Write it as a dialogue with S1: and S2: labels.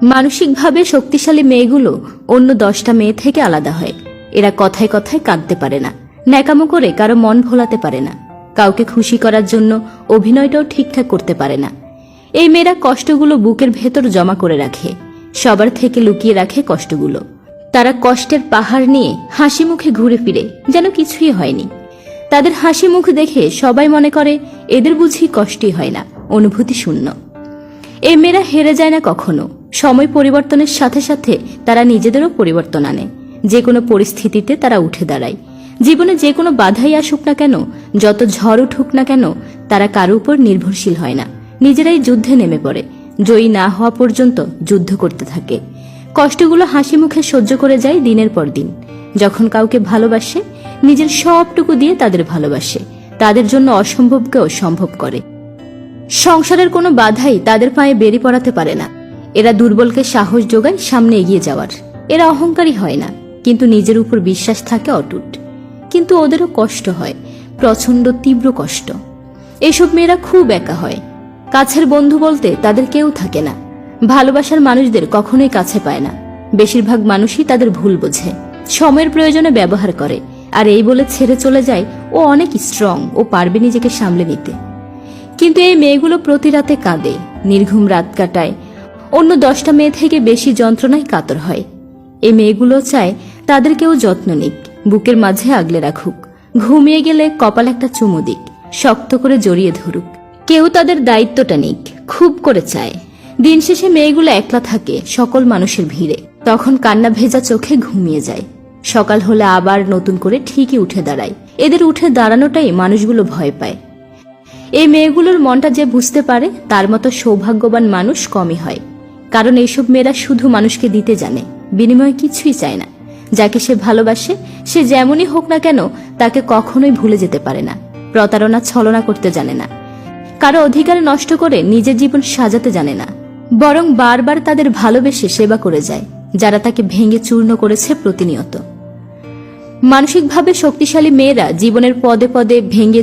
S1: মানসিকভাবে শক্তিশালী মেয়েগুলো অন্য 10টা মেয়ে থেকে আলাদা হয়। এরা কথায় কথায় কাঁদতে পারে না, ন্যাকামো করে কারো মন ভোলাতে পারে না, কাউকে খুশি করার জন্য অভিনয়টাও ঠিকঠাক করতে পারে না। এই মেয়েরা কষ্টগুলো বুকের ভেতর জমা করে রাখে, সবার থেকে লুকিয়ে রাখে কষ্টগুলো। তারা কষ্টের পাহাড় নিয়ে হাসি মুখে ঘুরে ফিরে যেন কিছুই হয়নি। তাদের হাসি মুখ দেখে সবাই মনে করে এদের বুঝি কষ্টই হয় না, অনুভূতি শূন্য। এই মেয়েরা হেরে যায় না কখনো। সময় পরিবর্তনের সাথে সাথে তারা নিজেদেরও পরিবর্তন আনে। যে কোনো পরিস্থিতিতে তারা উঠে দাঁড়ায়। জীবনে যে কোনো বাধাই আসুক না কেন, যত ঝড় উঠুক না কেন, তারা কারো উপর নির্ভরশীল হয় না, নিজেরাই যুদ্ধে নেমে পড়ে। জয়ী না হওয়া পর্যন্ত যুদ্ধ করতে থাকে। কষ্টগুলো হাসি মুখে সহ্য করে যায় দিনের পর দিন। যখন কাউকে ভালোবাসে, নিজের সবটুকু দিয়ে তাদের ভালোবাসে, তাদের জন্য অসম্ভবকেও সম্ভব করে। সংসারের কোনো বাধাই তাদের পায়ে বেরি পড়াতে পারে না। এরা দুর্বলকে সাহস যোগায় সামনে এগিয়ে যাওয়ার। এরা অহংকারী হয় না, কিন্তু নিজের উপর বিশ্বাস থাকে অটুট। কিন্তু ওদেরও কষ্ট হয়, প্রচন্ড তীব্র কষ্ট। এসব মেয়েরা খুব একা হয়। কাছের বন্ধু বলতে তাদের কেউ থাকে না। ভালোবাসার মানুষদের কখনোই কাছে পায় না। বেশিরভাগ মানুষই তাদের ভুল বোঝে, সময়ের প্রয়োজনে ব্যবহার করে, আর এই বলে ছেড়ে চলে যায় ও অনেক স্ট্রং, ও পারবে নিজেকে সামলে নিতে। কিন্তু এই মেয়েগুলো প্রতি রাতে কাঁদে, নির্ঘুম রাত কাটায়, অন্য 10টা মেয়ে থেকে বেশি যন্ত্রণায় কাতর হয়। এই মেয়েগুলো চায় তাদের কেউ যত্ন নিক, বুকের মাঝে আগলে রাখুক, ঘুমিয়ে গেলে কপাল একটা চুমু দিক, শক্ত করে জড়িয়ে ধরুক, কেউ তাদের দায়িত্বটা নিক, খুব করে চায়। দিন শেষে মেয়েগুলো একলা থাকে সকল মানুষের ভিড়ে, তখন কান্না ভেজা চোখে ঘুমিয়ে যায়। সকাল হলে আবার নতুন করে ঠিকই উঠে দাঁড়ায়। এদের উঠে দাঁড়ানোটাই মানুষগুলো ভয় পায়। এই মেয়েগুলোর মনটা যে বুঝতে পারে, তার মতো সৌভাগ্যবান মানুষ কমই হয়। কারণ এইসব মেয়েরা শুধু মানুষকে দিতে জানে, বিনিময়ে কিছুই চায় না। যাকে সে ভালোবাসে, সে যেমনই হোক না কেন, তাকে কখনোই ভুলে যেতে পারে না। প্রতারণা ছলনা করতে জানে না, কারো অধিকার নষ্ট করে নিজের জীবন সাজাতে জানে না, বরং বারবার তাদের ভালোবেসে সেবা করে যায়, যারা তাকে ভেঙে চূর্ণ করেছে প্রতিনিয়ত। মানসিকভাবে শক্তিশালী মেয়েরা জীবনের পদে পদে ভেঙে